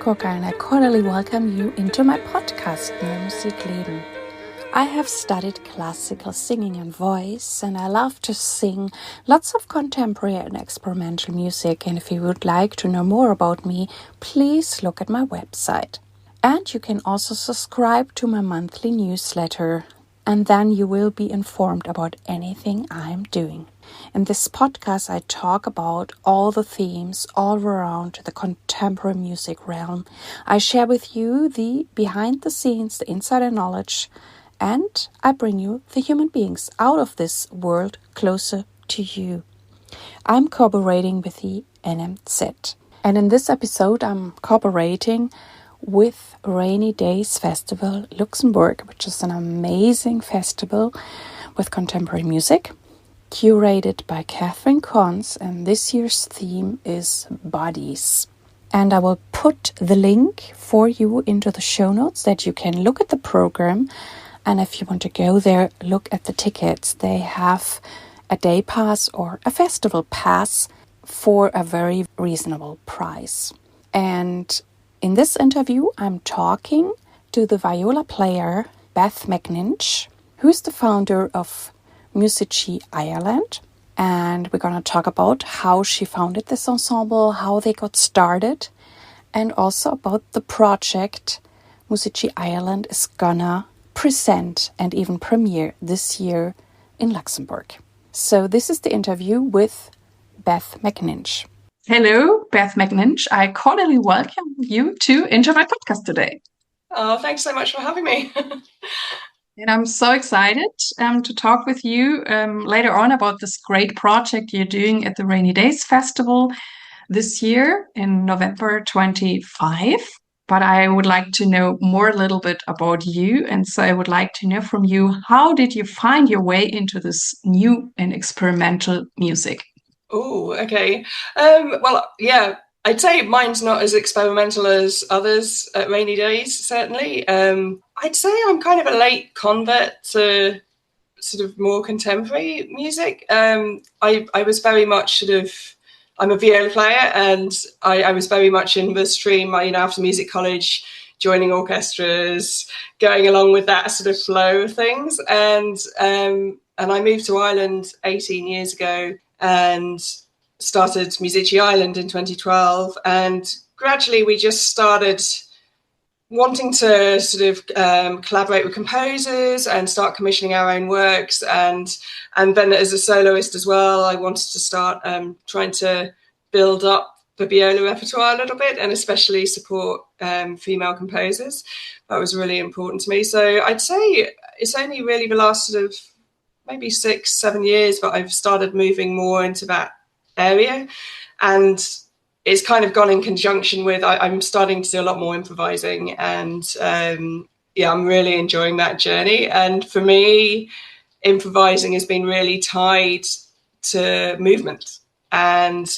Coca and I cordially welcome you into my podcast, Mehr Musikleben. I have studied classical singing and voice, and I love to sing lots of contemporary and experimental music. And if you would like to know more about me, please look at my website. And you can also subscribe to my monthly newsletter, and then you will be informed about anything I'm doing. In this podcast, I talk about all the themes all around the contemporary music realm. I share with you the behind the scenes, the insider knowledge, and I bring you the human beings out of this world closer to you. I'm cooperating with the NMZ. And in this episode, I'm cooperating with Rainy Days Festival Luxembourg, which is an amazing festival with contemporary music, curated by Catherine Cons, and this year's theme is Bodies. And I will put the link for you into the show notes that you can look at the program. And if you want to go there, look at the tickets. They have a day pass or a festival pass for a very reasonable price. And in this interview, I'm talking to the viola player Beth McNinch, who's the founder of Musici Ireland. And we're going to talk about how she founded this ensemble, how they got started, and also about the project Musici Ireland is gonna present and even premiere this year in Luxembourg. So this is the interview with Beth McNinch. Hello, Beth McNinch. I cordially welcome you into my podcast today. Oh, thanks so much for having me. And I'm so excited to talk with you later on about this great project you're doing at the Rainy Days Festival this year in November 25. But I would like to know more a little bit about you. And so I would like to know from you, how did you find your way into this new and experimental music? Oh, okay. I'd say mine's not as experimental as others at Rainy Days, certainly. I'd say I'm kind of a late convert to sort of more contemporary music. I was very much I'm a viola player, and I was very much in the stream, after music college, joining orchestras, going along with that sort of flow of things. And I moved to Ireland 18 years ago and started Musici Ireland in 2012. And gradually we just started wanting to sort of collaborate with composers and start commissioning our own works. And then as a soloist as well, I wanted to start trying to build up the viola repertoire a little bit, and especially support female composers. That was really important to me. So I'd say it's only really the last sort of maybe 6-7 years that I've started moving more into that area. And it's kind of gone in conjunction with I'm starting to do a lot more improvising, and I'm really enjoying that journey. And for me, improvising has been really tied to movement and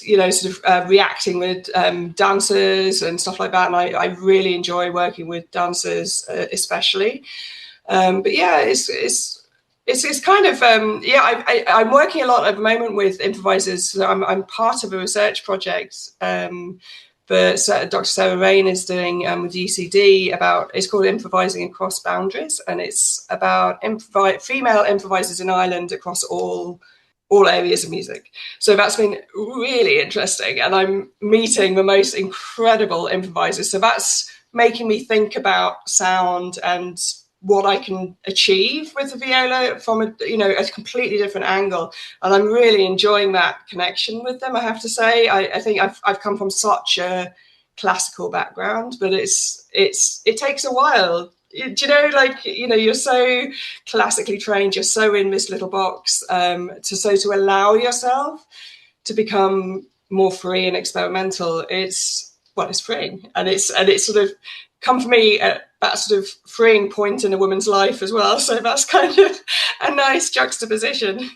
reacting with dancers and stuff like that. And I really enjoy working with dancers, especially. It's kind of I'm working a lot at the moment with improvisers. So I'm part of a research project that Dr. Sarah Rain is doing with UCD it's called Improvising Across Boundaries, and it's about female improvisers in Ireland across all areas of music. So that's been really interesting, and I'm meeting the most incredible improvisers. So that's making me think about sound and what I can achieve with the viola from a completely different angle. And I'm really enjoying that connection with them, I have to say. I think I've come from such a classical background, but it takes a while. You're so classically trained, you're so in this little box, to allow yourself to become more free and experimental. It's freeing, and it's sort of come for me at that sort of freeing point in a woman's life as well. So that's kind of a nice juxtaposition.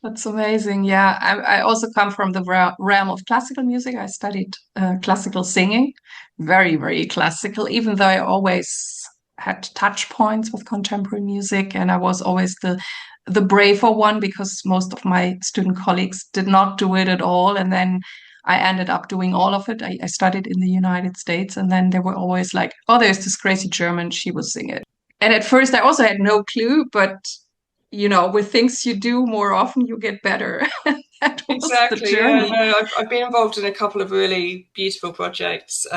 That's amazing. Yeah, I also come from the realm of classical music. I studied classical singing, very, very classical, even though I always had touch points with contemporary music, and I was always the braver one because most of my student colleagues did not do it at all. And then I ended up doing all of it. I studied in the United States, and then they were always like, oh, there's this crazy German, she will sing it. And at first I also had no clue, but with things you do more often, you get better. That was the Exactly. Yeah. journey. No, I've been involved in a couple of really beautiful projects.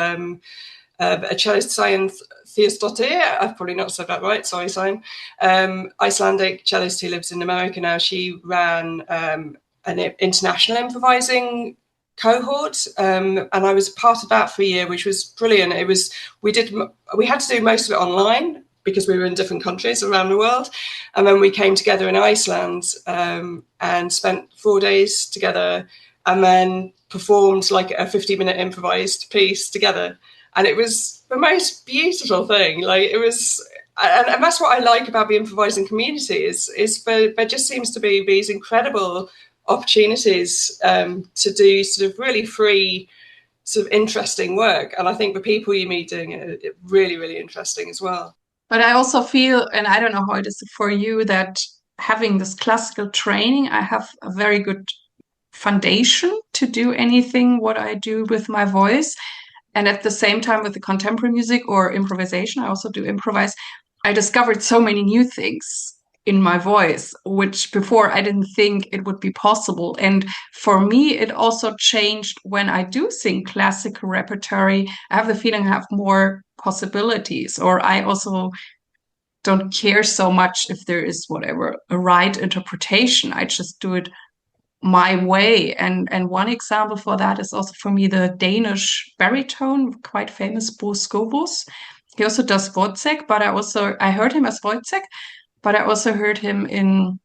A cellist, Sian Theostotir, I've probably not said that right. Sorry, Sian. Icelandic cellist who lives in America now. She ran an international improvising cohort, and I was part of that for a year, which was brilliant. We had to do most of it online because we were in different countries around the world, and then we came together in Iceland and spent 4 days together, and then performed like a 50-minute improvised piece together. And it was the most beautiful thing. Like, it was, and that's what I like about the improvising community is there just seems to be these incredible opportunities to do sort of really free, sort of interesting work. And I think the people you meet doing it really, really interesting as well. But I also feel, and I don't know how it is for you, that having this classical training, I have a very good foundation to do anything what I do with my voice. And at the same time, with the contemporary music or improvisation, I also do improvise. I discovered so many new things in my voice, which before I didn't think it would be possible. And for me, it also changed when I do sing classical repertory. I have the feeling I have more possibilities, or I also don't care so much if there is whatever a right interpretation. I just do it my way. And one example for that is also for me the Danish baritone, quite famous Bo Skobos. He also does Wozzeck, but I heard him as Wozzeck, but I also heard him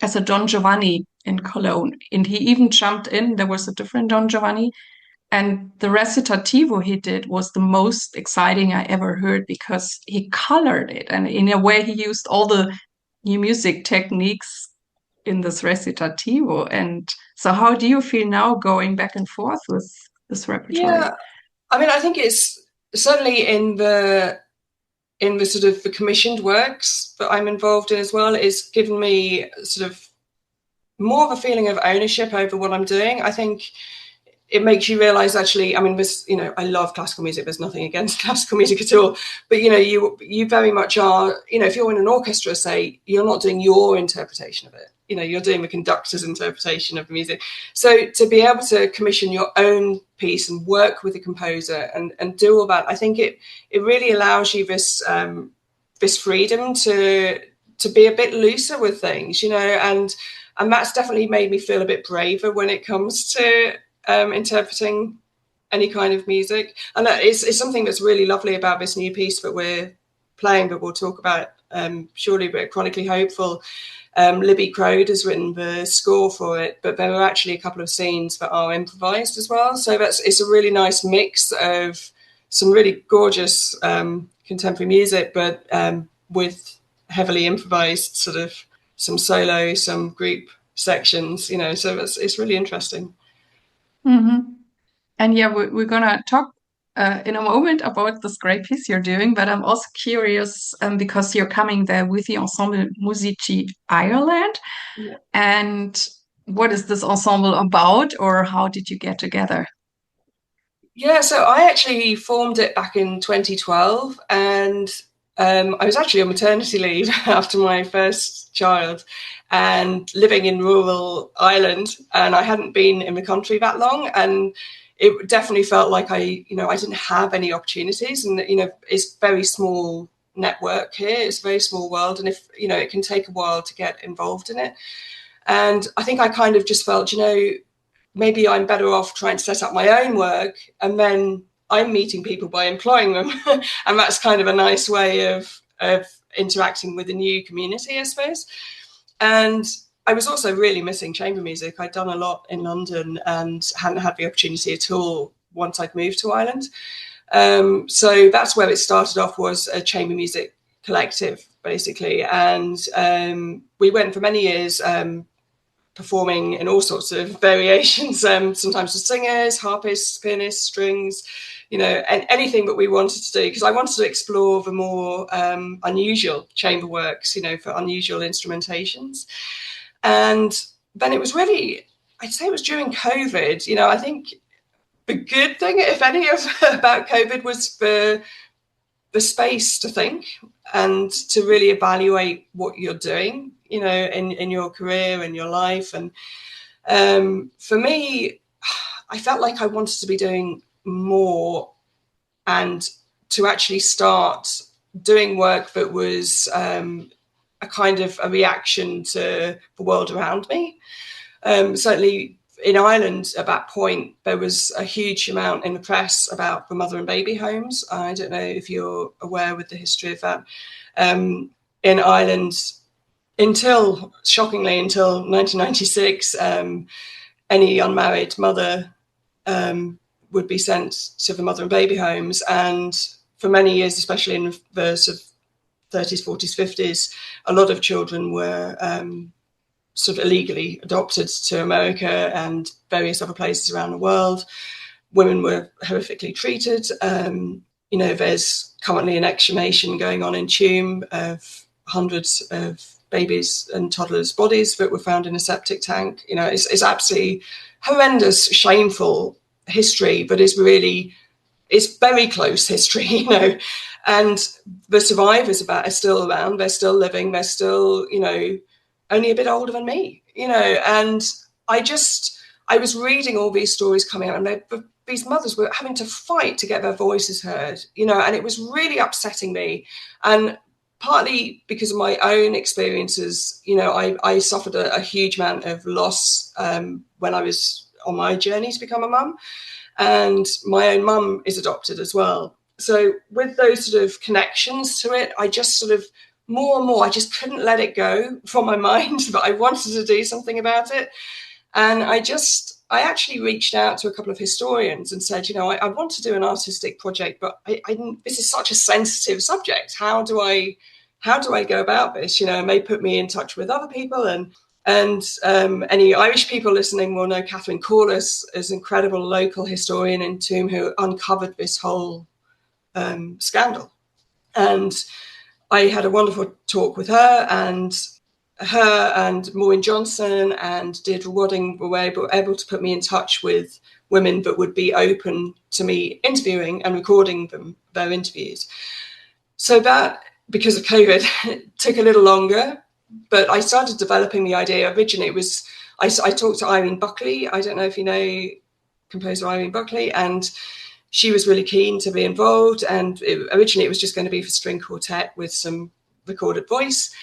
as a Don Giovanni in Cologne. And he even jumped in. There was a different Don Giovanni. And the recitativo he did was the most exciting I ever heard because he colored it. And in a way, he used all the new music techniques in this recitativo. And so how do you feel now going back and forth with this repertoire? Yeah, I mean, I think it's certainly in the sort of the commissioned works that I'm involved in as well, it's given me sort of more of a feeling of ownership over what I'm doing. I think it makes you realize, actually, I mean, this, I love classical music. There's nothing against classical music at all. But, you very much are, if you're in an orchestra, say, you're not doing your interpretation of it. You're doing the conductor's interpretation of the music. So to be able to commission your own piece and work with the composer and do all that, I think it really allows you this freedom to be a bit looser with things, and that's definitely made me feel a bit braver when it comes to interpreting any kind of music. And that is something that's really lovely about this new piece that we're playing, that we'll talk about shortly, but Chronically Hopeful. Libby Crode has written the score for it, but there are actually a couple of scenes that are improvised as well. So it's a really nice mix of some really gorgeous contemporary music, but with heavily improvised sort of some solo, some group sections, so it's really interesting. Mm-hmm. And yeah, we're gonna talk in a moment about this great piece you're doing, but I'm also curious because you're coming there with the Ensemble Musici Ireland. Yeah. And what is this ensemble about, or how did you get together? Yeah, so I actually formed it back in 2012, and I was actually on maternity leave after my first child and living in rural Ireland, and I hadn't been in the country that long, and it definitely felt like I didn't have any opportunities, and it's very small network here, it's a very small world, and if it can take a while to get involved in it. And I think I kind of just felt, maybe I'm better off trying to set up my own work, and then I'm meeting people by employing them. And that's kind of a nice way of interacting with the new community, I suppose. And I was also really missing chamber music. I'd done a lot in London and hadn't had the opportunity at all once I'd moved to Ireland. So that's where it started off, was a chamber music collective, basically. And we went for many years performing in all sorts of variations, sometimes with singers, harpists, pianists, strings, and anything that we wanted to do, because I wanted to explore the more unusual chamber works, for unusual instrumentations. And then it was really, I'd say it was during COVID. You know, I think the good thing, if any, about COVID was the space to think and to really evaluate what you're doing, you know, in your career and your life. And for me, I felt like I wanted to be doing more and to actually start doing work that was a kind of a reaction to the world around me. Certainly in Ireland at that point, there was a huge amount in the press about the mother and baby homes. I don't know if you're aware with the history of that. In Ireland, shockingly, until 1996, any unmarried mother would be sent to the mother and baby homes. And for many years, especially in the sort of 30s, 40s, 50s, a lot of children were sort of illegally adopted to America and various other places around the world. Women were horrifically treated. You know, there's currently an exhumation going on in Tuam of hundreds of babies and toddlers' bodies that were found in a septic tank. You know, it's absolutely horrendous, shameful history, but it's very close history, you know. And the survivors of that are still around. They're still living. They're still, you know, only a bit older than me, you know. And I was reading all these stories coming out, and these mothers were having to fight to get their voices heard, you know, and it was really upsetting me. And partly because of my own experiences, you know, I suffered a huge amount of loss when I was on my journey to become a mum. And my own mum is adopted as well. So with those sort of connections to it, I just sort of more and more, I just couldn't let it go from my mind, but I wanted to do something about it. And I actually reached out to a couple of historians and said, you know, I want to do an artistic project, but this is such a sensitive subject. How do I go about this? You know, and they put me in touch with other people. And any Irish people listening will know Catherine Corliss is an incredible local historian in Tuam who uncovered this whole scandal. And I had a wonderful talk with her and Maureen Johnson and Deirdre Wadding were able to put me in touch with women that would be open to me interviewing and recording their interviews. So that, because of COVID, took a little longer, but I started developing the idea. Originally, it was, I talked to Irene Buckley. I don't know if you know composer Irene Buckley, and she was really keen to be involved. And originally it was just going to be for string quartet with some recorded voice.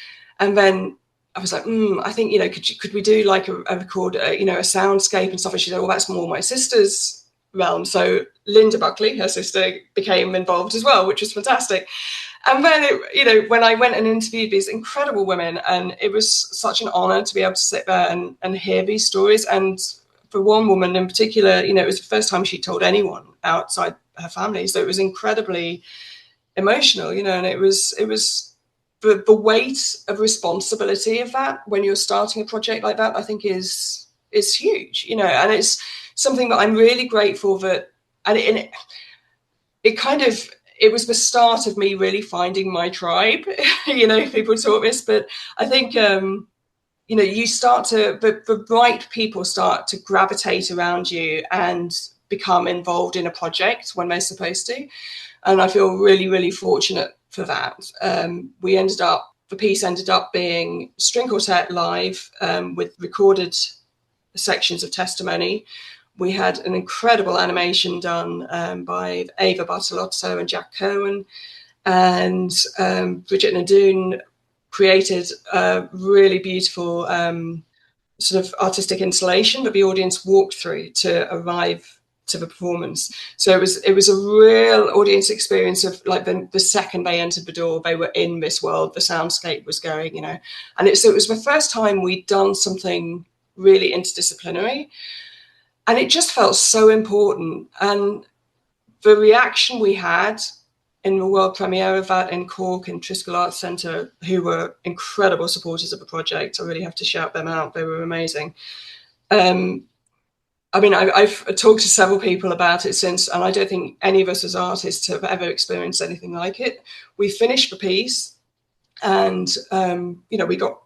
And then I was like, I think, you know, could we do like a record, you know, a soundscape and stuff? And she said, well, that's more my sister's realm. So Linda Buckley, her sister, became involved as well, which was fantastic. And then, you know, when I went and interviewed these incredible women, and it was such an honor to be able to sit there and hear these stories. And for one woman in particular, you know, it was the first time she told anyone outside her family. So it was incredibly emotional, you know, and it was the weight of responsibility of that when you're starting a project like that, I think is huge, you know, and it's something that I'm really grateful that, and it was the start of me really finding my tribe. You know, people talk this, but I think, you know, you start to, the right people start to gravitate around you and become involved in a project when they're supposed to. And I feel really, really fortunate for that. The piece ended up being string quartet live with recorded sections of testimony. We had an incredible animation done by Ava Bartolozzo and Jack Cohen, and Bridget Nadoon created a really beautiful sort of artistic installation that the audience walked through to arrive to the performance. So it was a real audience experience of like the second they entered the door, they were in this world, the soundscape was going, you know. And it was the first time we'd done something really interdisciplinary. And it just felt so important. And the reaction we had in the world premiere of that in Cork and Triskel Arts Centre, who were incredible supporters of the project, I really have to shout them out. They were amazing. I mean, I've talked to several people about it since, and I don't think any of us as artists have ever experienced anything like it. We finished the piece and, you know, we got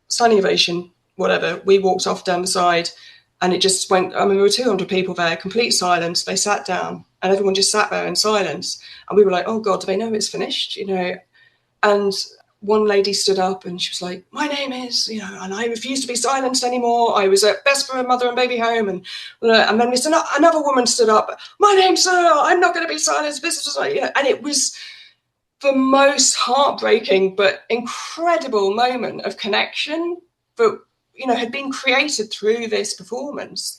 standing ovation, whatever. We walked off down the side And it just went, I mean, there were 200 people there, complete silence. They sat down and everyone just sat there in silence. And we were like, oh God, do they know it's finished? You know, and one lady stood up and she was like, my name is, you know, and I refuse to be silenced anymore. I was at best for a mother and baby home. And then another woman stood up, my name's I'm not going to be silenced. This was like, you know, and it was the most heartbreaking but incredible moment of connection that, you know, had been created through this performance.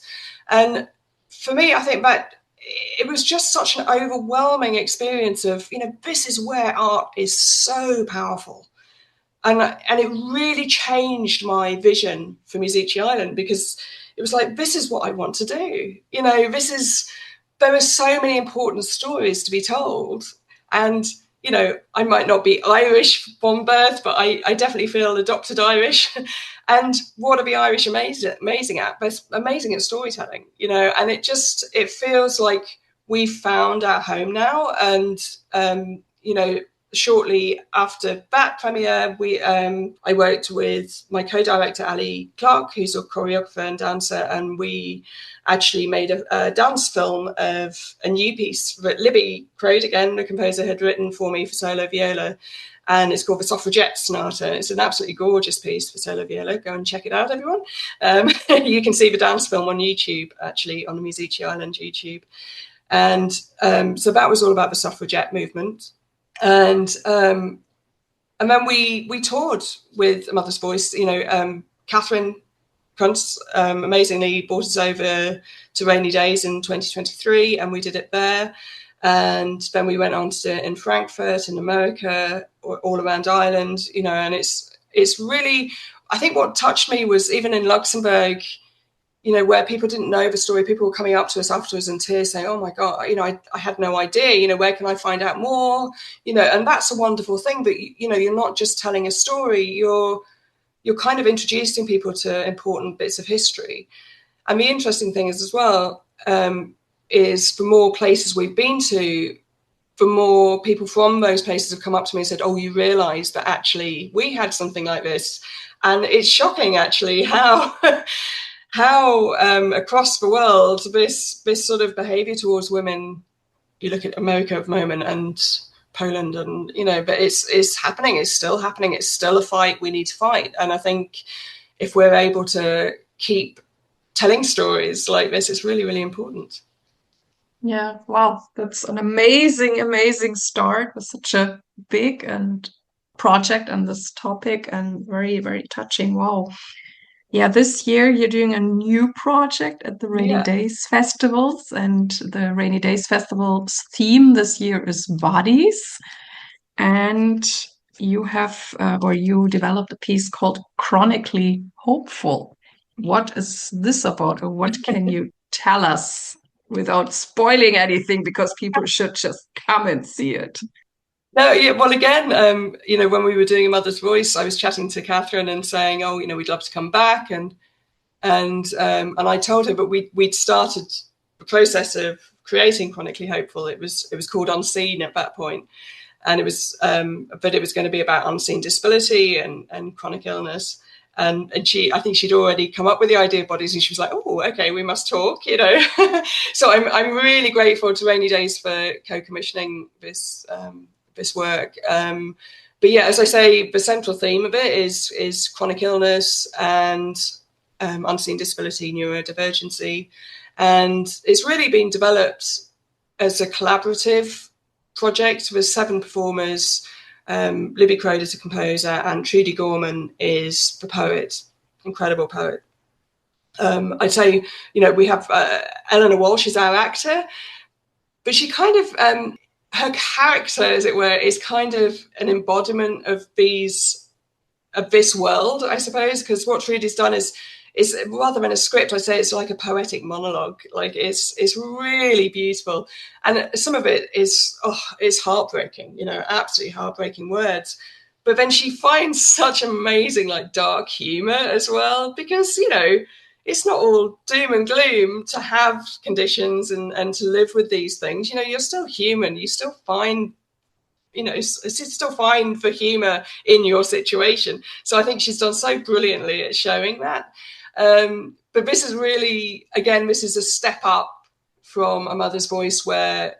And for me, I think that it was just such an overwhelming experience of, you know, this is where art is so powerful. And it really changed my vision for Musici Ireland, because it was like, this is what I want to do. You know, there are so many important stories to be told. And, you know, I might not be Irish from birth, but I definitely feel adopted Irish. And what are the Irish amazing at? They're amazing at storytelling, you know, and it feels like we've found our home now. And, you know, shortly after that premiere, I worked with my co-director, Ali Clark, who's a choreographer and dancer, and we actually made a dance film of a new piece that Libby Crode, again, the composer, had written for me for solo viola. And it's called the Suffragette Sonata. It's an absolutely gorgeous piece for solo viola. Go and check it out, everyone. You can see the dance film on YouTube, actually, on the Musici Ireland YouTube. And so that was all about the suffragette movement. And then we toured with A Mother's Voice. You know, Catherine Kuntz amazingly brought us over to Rainy Days in 2023, and we did it there. And then we went on to do it in Frankfurt, in America, all around Ireland. You know, and it's really, I think what touched me was even in Luxembourg, you know, where people didn't know the story, people were coming up to us afterwards in tears saying, oh my God, you know, I had no idea, you know, where can I find out more? You know, and that's a wonderful thing, but, you know, you're not just telling a story, you're kind of introducing people to important bits of history. And the interesting thing is as well, is the more places we've been to, the more people from those places have come up to me and said, oh, you realise that actually we had something like this. And it's shocking, actually, how across the world this sort of behaviour towards women, you look at America at the moment and Poland, and, you know, but it's happening, it's still happening, it's still a fight we need to fight. And I think if we're able to keep telling stories like this, it's really, really important. Yeah, wow, that's an amazing start with such a big and project on this topic, and very, very touching. Wow. Yeah, this year you're doing a new project at the Rainy Days Festivals, and the Rainy Days Festival's theme this year is bodies. And you have, or you developed a piece called Chronically Hopeful. What is this about, or what can you tell us without spoiling anything, because people should just come and see it? No, yeah, well, again, you know, when we were doing A Mother's Voice, I was chatting to Catherine and saying, oh, you know, we'd love to come back. And I told her, but we'd started the process of creating Chronically Hopeful. It was called Unseen at that point. And it was, but it was going to be about unseen disability and chronic illness. And I think she'd already come up with the idea of bodies, and she was like, oh, okay, we must talk, you know. So I'm really grateful to Rainy Days for co-commissioning this work. But yeah, as I say, the central theme of it is chronic illness and unseen disability, neurodivergency. And it's really been developed as a collaborative project with 7 performers. Libby Crode is a composer, and Trudy Gorman is the poet, incredible poet. I'd say, you know, we have Eleanor Walsh is our actor, but she kind of, her character, as it were, is kind of an embodiment of this world, I suppose, because what Trudy's done is rather than a script, I say it's like a poetic monologue. Like it's really beautiful, and some of it is heartbreaking, you know, absolutely heartbreaking words. But then she finds such amazing, like, dark humor as well, because, you know, it's not all doom and gloom to have conditions and to live with these things. You know, you're still human. You still find, you know, it's still fine for humor in your situation. So I think she's done so brilliantly at showing that. but this is really, again, this is a step up from A Mother's Voice, where,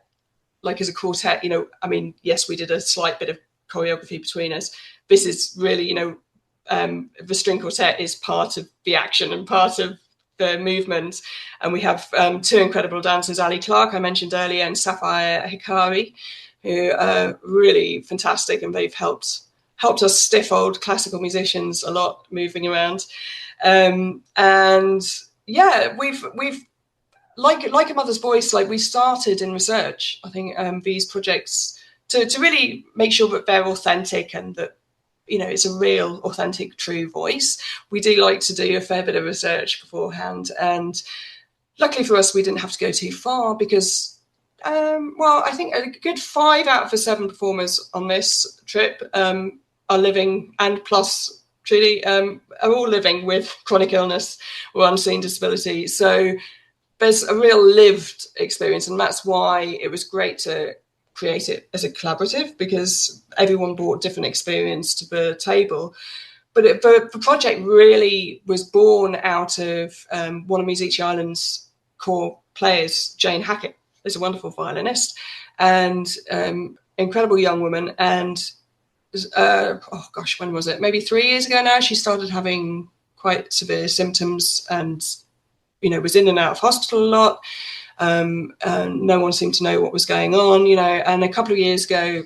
like, as a quartet, you know, I mean, yes, we did a slight bit of choreography between us. This is really, you know, the string quartet is part of the action and part of the movement. And we have two incredible dancers, Ali Clark, I mentioned earlier, and Sapphire Hikari, who are really fantastic, and they've helped us stiff old classical musicians a lot moving around. And yeah, we've like A Mother's Voice, like, we started in research, I think, these projects to really make sure that they're authentic and that, you know, it's a real, authentic, true voice. We do like to do a fair bit of research beforehand, and luckily for us, we didn't have to go too far because, well, I think a good 5 out of the 7 performers on this trip are living, and plus truly are all living with chronic illness or unseen disability. So there's a real lived experience, and that's why it was great to create it as a collaborative, because everyone brought different experience to the table. But the project really was born out of one of Musici Ireland's core players, Jane Hackett, is a wonderful violinist and incredible young woman. And oh gosh, when was it? Maybe 3 years ago now, she started having quite severe symptoms and, you know, was in and out of hospital a lot. And no one seemed to know what was going on, you know. And a couple of years ago,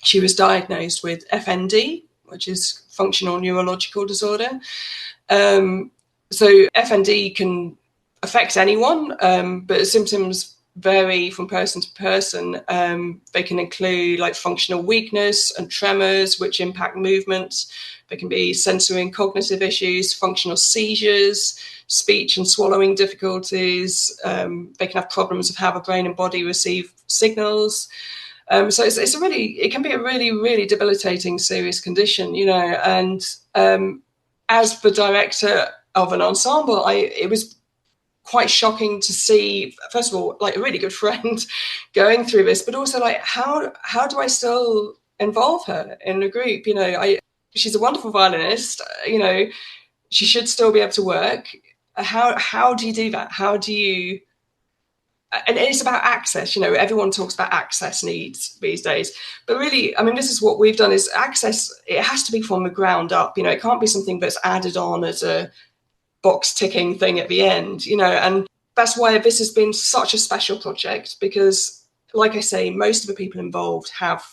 she was diagnosed with FND, which is functional neurological disorder. So FND can affect anyone, but symptoms vary from person to person. They can include like functional weakness and tremors, which impact movements. There can be sensory and cognitive issues, functional seizures, speech and swallowing difficulties. They can have problems of how the brain and body receive signals. So it can be a really, really debilitating, serious condition, you know. And as the director of an ensemble, it was quite shocking to see, first of all, like, a really good friend going through this, but also like, how do I still involve her in the group? You know, she's a wonderful violinist, you know, she should still be able to work. How do you do that? How do you, and it's about access, you know, everyone talks about access needs these days, but really, I mean, this is what we've done, is access, it has to be from the ground up, you know, it can't be something that's added on as a box ticking thing at the end, you know. And that's why this has been such a special project, because, like I say, most of the people involved have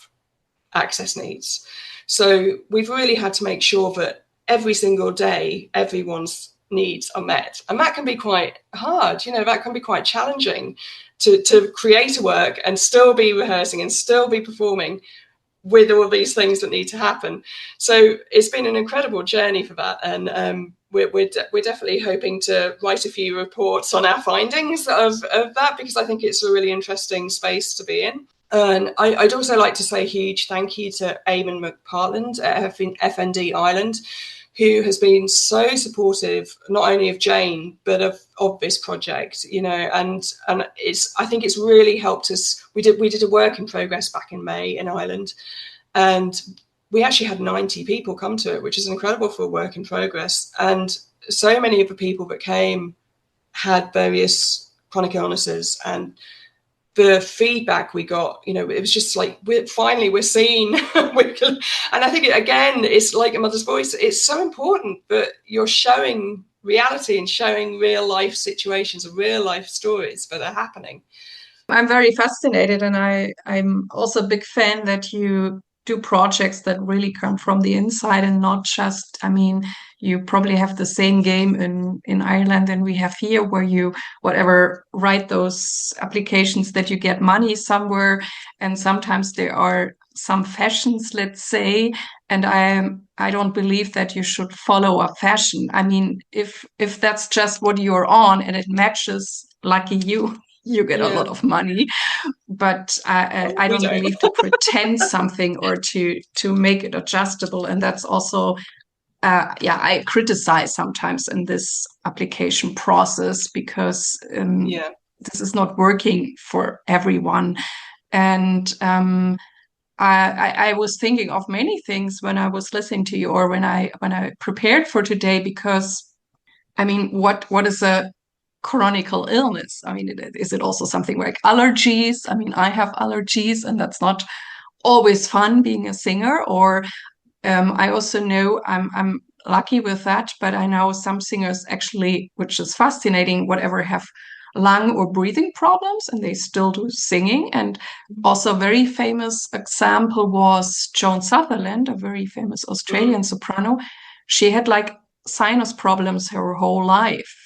access needs. So we've really had to make sure that every single day, everyone's needs are met. And that can be quite hard, you know, that can be quite challenging to create a work and still be rehearsing and still be performing with all these things that need to happen. So it's been an incredible journey for that. And we're definitely hoping to write a few reports on our findings of that, because I think it's a really interesting space to be in. And I'd also like to say a huge thank you to Eamon McPartland at FND Ireland, who has been so supportive, not only of Jane, but of this project, you know. And I think it's really helped us. We did a work in progress back in May in Ireland, and we actually had 90 people come to it, which is incredible for a work in progress. And so many of the people that came had various chronic illnesses, and the feedback we got, you know, it was just like, we're seen. And I think, again, it's like A Mother's Voice. It's so important that you're showing reality and showing real life situations and real life stories that are happening. I'm very fascinated, and I'm also a big fan that you do projects that really come from the inside and not just, I mean, you probably have the same game in Ireland than we have here, where you write those applications that you get money somewhere, and sometimes there are some fashions, let's say, and I don't believe that you should follow a fashion. I mean, if that's just what you're on and it matches, lucky you get a lot of money. But I don't believe to pretend something or to make it adjustable. And that's also, I criticize sometimes in this application process, because this is not working for everyone. And I was thinking of many things when I was listening to you, or when I prepared for today, because I mean, what is a chronicle illness? I mean, is it also something like allergies? I mean, I have allergies, and that's not always fun being a singer. Or I also know I'm lucky with that, but I know some singers actually, which is fascinating, whatever have lung or breathing problems, and they still do singing. And also a very famous example was Joan Sutherland, a very famous Australian soprano. She had like sinus problems her whole life.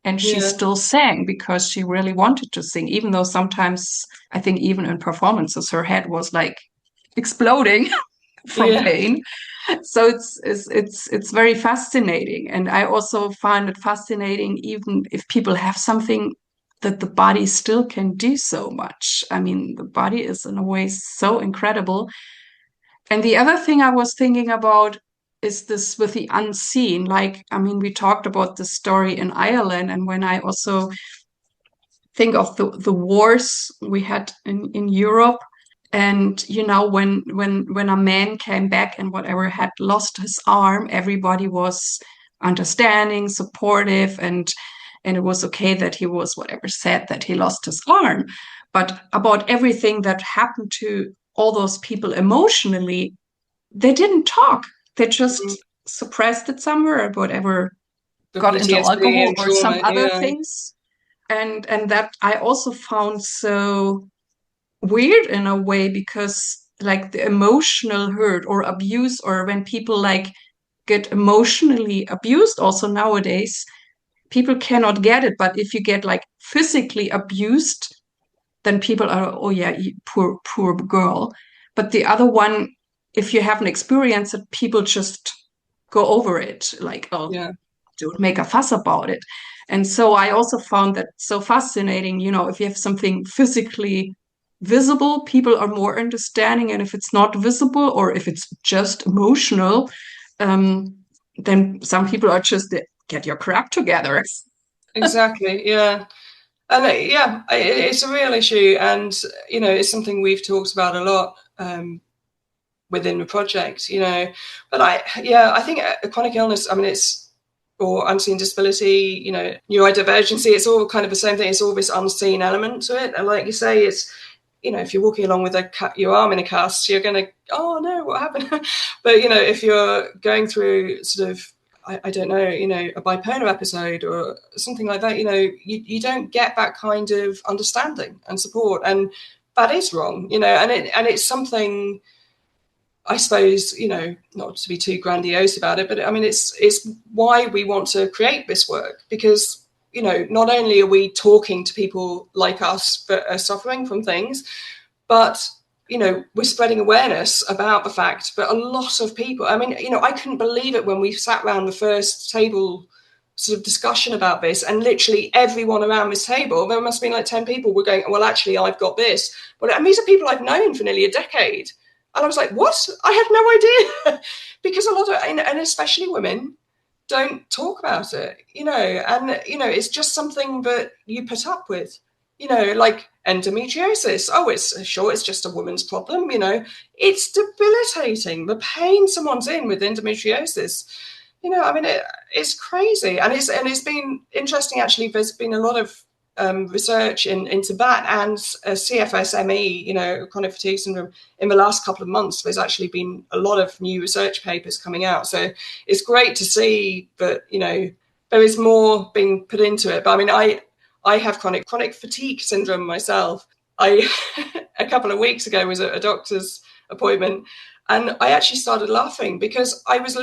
And she still sang because she really wanted to sing, even though sometimes I think even in performances her head was like exploding from pain. So it's very fascinating. And I also find it fascinating even if people have something that the body still can do so much. I mean, the body is in a way so incredible. And the other thing I was thinking about is this with the unseen. Like, I mean, we talked about the story in Ireland, and when I also think of the wars we had in Europe, and you know, when a man came back and whatever had lost his arm, everybody was understanding, supportive, and it was okay that he was whatever sad that he lost his arm. But about everything that happened to all those people emotionally, they didn't talk. They just suppressed it somewhere or whatever, The got into PTSD alcohol and or some trauma, other things. And that I also found so weird in a way, because like the emotional hurt or abuse, or when people like get emotionally abused also nowadays, people cannot get it. But if you get like physically abused, then people are, oh yeah, poor girl. But the other one, if you haven't experienced it, people just go over it, like, oh, don't make a fuss about it. And so I also found that so fascinating. You know, if you have something physically visible, people are more understanding, and if it's not visible or if it's just emotional, then some people are just get your crap together. Exactly, yeah. And it's a real issue, and you know, it's something we've talked about a lot within the project, you know. But I think a chronic illness, I mean, it's, or unseen disability, you know, neurodivergency, it's all kind of the same thing. It's all this unseen element to it. And like you say, it's, you know, if you're walking along with your arm in a cast, you're going to, oh no, what happened? But, you know, if you're going through sort of, I don't know, you know, a bipolar episode or something like that, you know, you don't get that kind of understanding and support. And that is wrong, you know, and it's something, I suppose, you know, not to be too grandiose about it, but I mean, it's why we want to create this work, because, you know, not only are we talking to people like us that are suffering from things, but, you know, we're spreading awareness about the fact that a lot of people, I mean, you know, I couldn't believe it when we sat around the first table sort of discussion about this, and literally everyone around this table, there must have been like 10 people, were going, well, actually, I've got this. Well, and these are people I've known for nearly a decade. And I was like, what? I had no idea. Because a lot of, and especially women, don't talk about it, you know, and, you know, it's just something that you put up with, you know, like endometriosis. Oh, it's just a woman's problem, you know. It's debilitating, the pain someone's in with endometriosis. You know, I mean, it's crazy. And it's been interesting, actually. There's been a lot of research into that and CFSME, you know, chronic fatigue syndrome, in the last couple of months. There's actually been a lot of new research papers coming out. So it's great to see that, you know, there is more being put into it. But I mean, I have chronic fatigue syndrome myself. A couple of weeks ago was at a doctor's appointment, and I actually started laughing because I was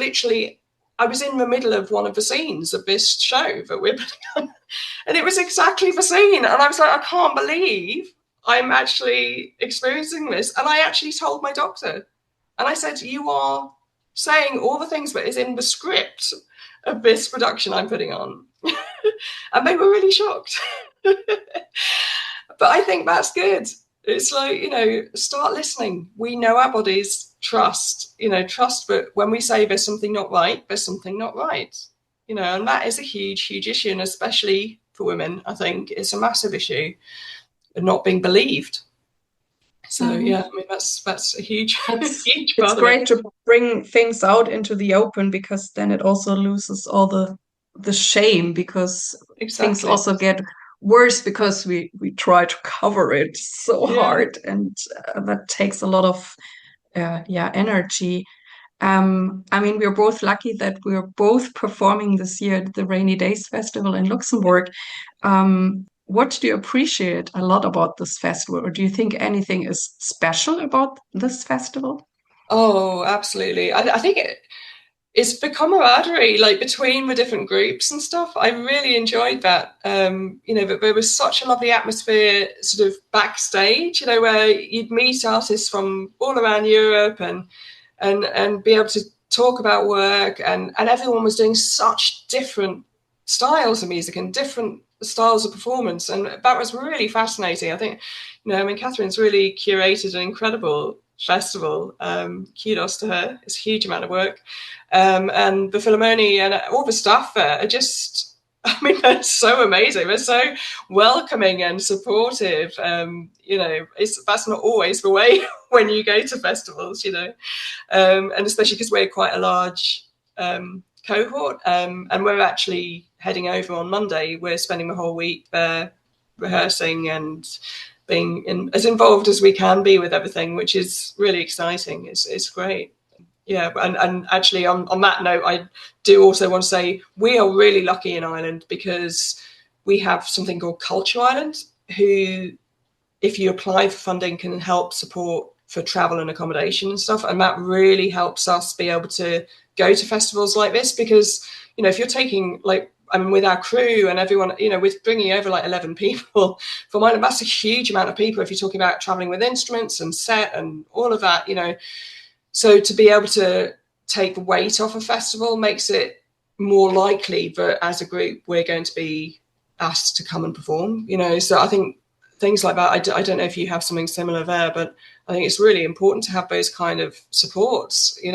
in the middle of one of the scenes of this show that we're putting on, and it was exactly the scene. And I was like, I can't believe I'm actually experiencing this. And I actually told my doctor, and I said, you are saying all the things that is in the script of this production I'm putting on. And they were really shocked. But I think that's good. It's like, you know, start listening. We know our bodies. Trust that when we say there's something not right, there's something not right, you know, and that is a huge issue. And especially for women, I think it's a massive issue of not being believed. So yeah, I mean, that's a huge part it's great to bring things out into the open, because then it also loses all the the shame, because Exactly. things also get worse because we try to cover it so hard, and that takes a lot of energy. I mean, we're both lucky that we're both performing this year at the Rainy Days Festival in Luxembourg. What do you appreciate a lot about this festival, or do you think anything is special about this festival? Oh, absolutely. I think it's the camaraderie, like between the different groups and stuff. I really enjoyed that. But there was such a lovely atmosphere sort of backstage, where you'd meet artists from all around Europe and be able to talk about work, and everyone was doing such different styles of music and different styles of performance, and that was really fascinating. I think, Catherine's really curated an incredible festival. Kudos to her. It's a huge amount of work. And the Philharmonie and all the staff there are just, they're so amazing. They're so welcoming and supportive. That's not always the way when you go to festivals, and especially because we're quite a large cohort, and we're actually heading over on Monday. We're spending the whole week there rehearsing and being as involved as we can be with everything, which is really exciting. It's great. Yeah, and actually on that note, I do also want to say we are really lucky in Ireland because we have something called Culture Ireland, who, if you apply for funding, can help support for travel and accommodation and stuff. And that really helps us be able to go to festivals like this, because, if you're taking with our crew and everyone, with bringing over 11 people from Ireland, that's a huge amount of people if you're talking about traveling with instruments and set and all of that, So to be able to take the weight off a festival makes it more likely that as a group we're going to be asked to come and perform, So I think things like that, I don't know if you have something similar there, but I think it's really important to have those kind of supports, and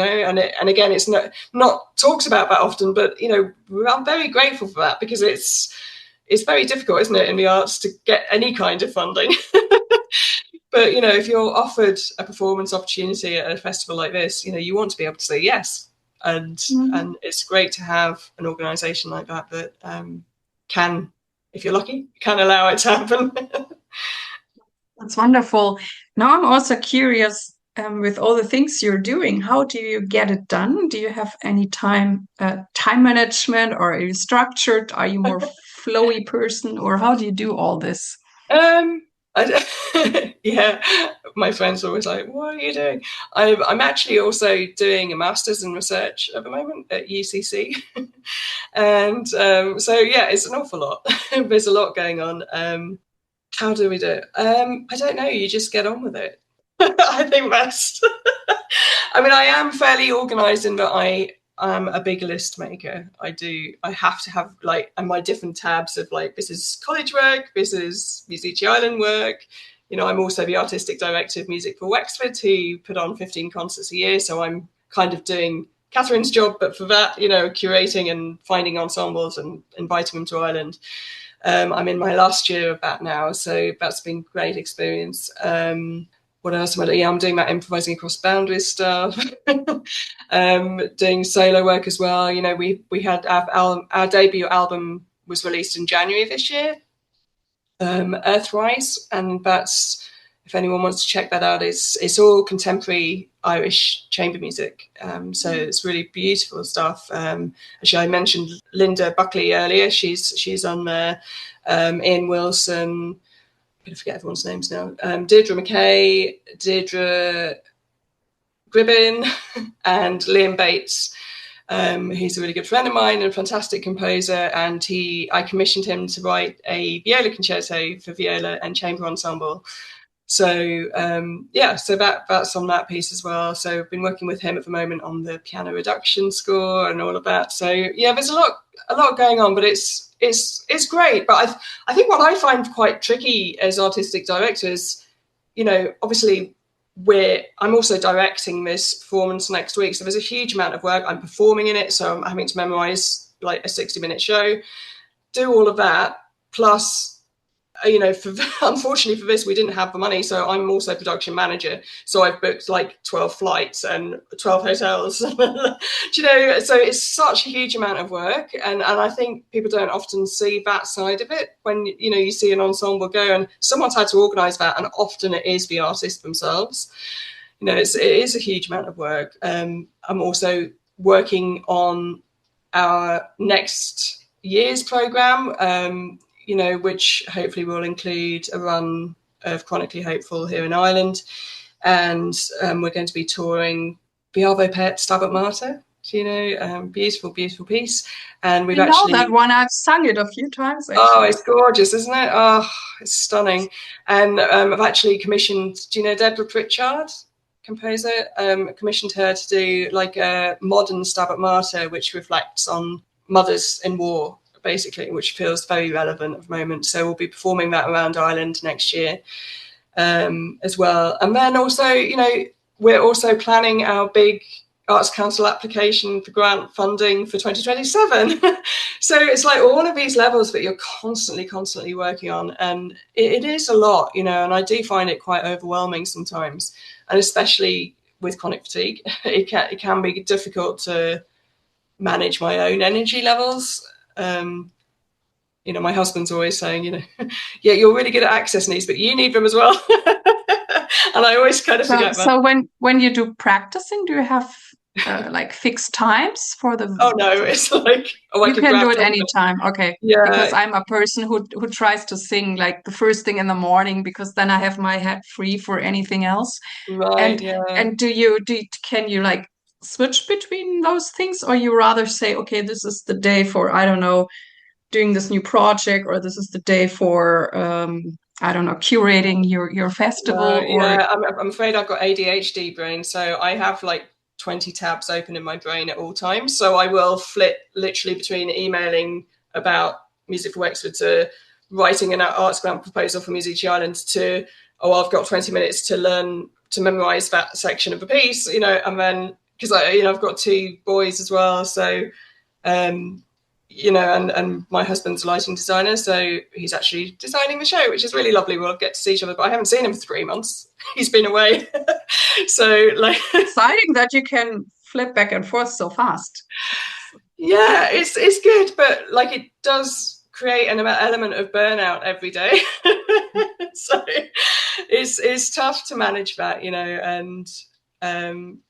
again, it's not talked about that often, but, I'm very grateful for that, because it's very difficult, isn't it, in the arts to get any kind of funding. But, if you're offered a performance opportunity at a festival like this, you want to be able to say yes. And it's great to have an organisation like that can, if you're lucky, can allow it to happen. That's wonderful. Now I'm also curious, with all the things you're doing, how do you get it done? Do you have any time management, or are you structured? Are you more flowy person, or how do you do all this? Yeah, my friends are always like, what are you doing? I'm actually also doing a master's in research at the moment at UCC. And so, yeah, it's an awful lot. There's a lot going on. How do we do it? I don't know. You just get on with it. I think best. I am fairly organised in that I'm a big list maker. I have to have my different tabs of this is college work, this is Musici Ireland work. I'm also the artistic director of music for Wexford, who put on 15 concerts a year. So I'm kind of doing Catherine's job, but for that, curating and finding ensembles and inviting them to Ireland. I'm in my last year of that now, so that's been a great experience. What else am I doing? Yeah, I'm doing that improvising across boundaries stuff. Doing solo work as well. We had our debut album was released in January this year, Earthrise, and that's, if anyone wants to check that out, it's all contemporary Irish chamber music. So it's really beautiful stuff. Actually, I mentioned Linda Buckley earlier. She's on there. Ian Wilson. I'm going to forget everyone's names now. Deirdre McKay, Deirdre Gribbin, and Liam Bates. He's a really good friend of mine and a fantastic composer, and I commissioned him to write a viola concerto for viola and chamber ensemble. So so that's on that piece as well. So I've been working with him at the moment on the piano reduction score and all of that. So yeah, there's a lot going on, but it's great. But I think what I find quite tricky as artistic directors, obviously I'm also directing this performance next week. So there's a huge amount of work. I'm performing in it. So I'm having to memorize a 60-minute show, do all of that. Plus you know, unfortunately for this, we didn't have the money. So I'm also production manager. So I've booked like 12 flights and 12 hotels, you know, so it's such a huge amount of work. And I think people don't often see that side of it when, you know, you see an ensemble go and someone's had to organise that. And often it is the artists themselves. You know, it is a huge amount of work. I'm also working on our next year's programme, you know, which hopefully will include a run of Chronically Hopeful here in Ireland. And we're going to be touring Biavo Pet Stabat Mater, you know, beautiful, beautiful piece. And we've actually... know that one. I've sung it a few times, actually. Oh, it's gorgeous, isn't it? Oh, it's stunning. And I've actually commissioned, do you know Deborah Pritchard, composer? Commissioned her to do like a modern Stabat Mater, which reflects on mothers in war, basically, which feels very relevant at the moment. So we'll be performing that around Ireland next year as well. And then also, you know, we're also planning our big Arts Council application for grant funding for 2027. So it's like all of these levels that you're constantly working on. And it is a lot, you know, and I do find it quite overwhelming sometimes. And especially with chronic fatigue, it can be difficult to manage my own energy levels. You know, my husband's always saying, you know, yeah, you're really good at accessing these, but you need them as well. And I always kind of forget that. So when you do practicing, do you have like fixed times for the... Oh no, it's like, oh, you can do it anytime. Okay. Yeah. Because I'm a person who tries to sing like the first thing in the morning, because then I have my head free for anything else. Right. And can you like switch between those things, or you rather say, okay, this is the day for, I don't know, doing this new project, or this is the day for I don't know, curating your festival? Yeah, I'm afraid I've got ADHD brain, so I have like 20 tabs open in my brain at all times. So I will flip literally between emailing about Music for Wexford to writing an arts grant proposal for Musici Ireland to, oh, I've got 20 minutes to learn to memorize that section of a piece, you know, and then because I've got 2 boys as well, so you know, and my husband's a lighting designer, so he's actually designing the show, which is really lovely. We'll get to see each other, but I haven't seen him for 3 months. He's been away. So like exciting that you can flip back and forth so fast. Yeah, it's good, but like it does create an element of burnout every day. So it's tough to manage that, you know, and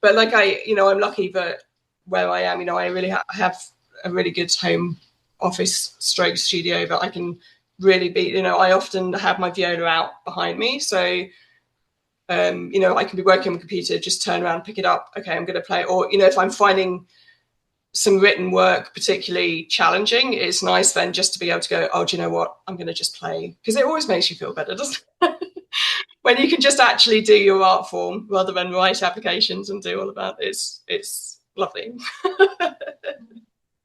but like I'm lucky that where I am, you know, I really have a really good home office stroke studio that I can really be, you know, I often have my viola out behind me. So, you know, I can be working on the computer, just turn around, pick it up. Okay, I'm going to play. Or, you know, if I'm finding some written work particularly challenging, it's nice then just to be able to go, oh, do you know what? I'm going to just play. Because it always makes you feel better, doesn't it? When you can just actually do your art form rather than write applications and do all of that. It's lovely.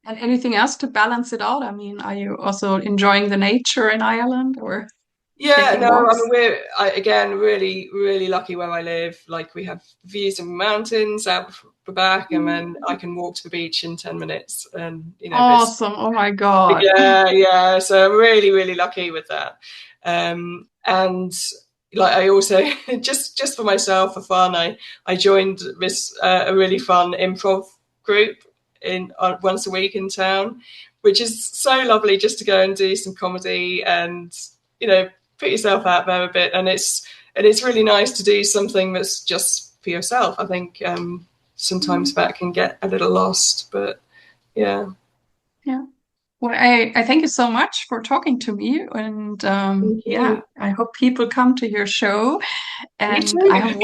And anything else to balance it out? I mean, are you also enjoying the nature in Ireland, or? Yeah, no, I mean, we're again really, really lucky where I live. Like we have views of mountains out the back, and then I can walk to the beach in 10 minutes. And you know, awesome! Oh my God! Yeah. So I'm really, really lucky with that. And like I also just for myself for fun, I joined this a really fun improv group in once a week in town, which is so lovely just to go and do some comedy and, you know, put yourself out there a bit. And it's really nice to do something that's just for yourself. I think sometimes that can get a little lost, but yeah. Well, I thank you so much for talking to me, and yeah, I hope people come to your show. And I have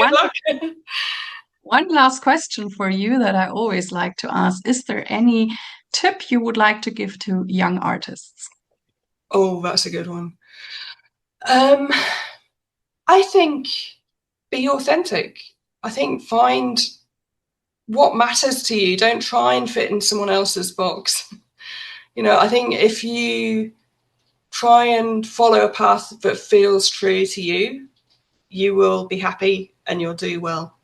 one last question for you that I always like to ask. Is there any tip you would like to give to young artists? Oh, that's a good one. I think be authentic. I think find what matters to you. Don't try and fit in someone else's box. You know, I think if you try and follow a path that feels true to you, you will be happy and you'll do well.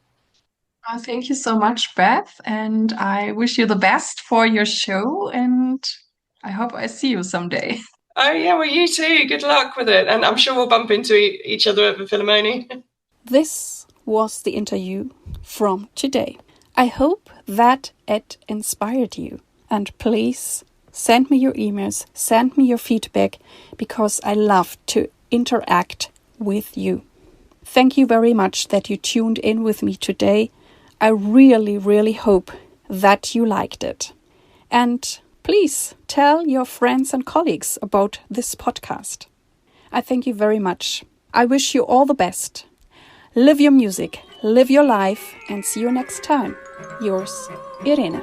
Thank you so much, Beth. And I wish you the best for your show. And I hope I see you someday. Oh, yeah, well, you too. Good luck with it. And I'm sure we'll bump into each other at the Philharmonie. This was the interview from today. I hope that it inspired you. And please send me your emails, send me your feedback, because I love to interact with you. Thank you very much that you tuned in with me today. I really, really hope that you liked it. And please tell your friends and colleagues about this podcast. I thank you very much. I wish you all the best. Live your music, live your life, and see you next time. Yours, Irene.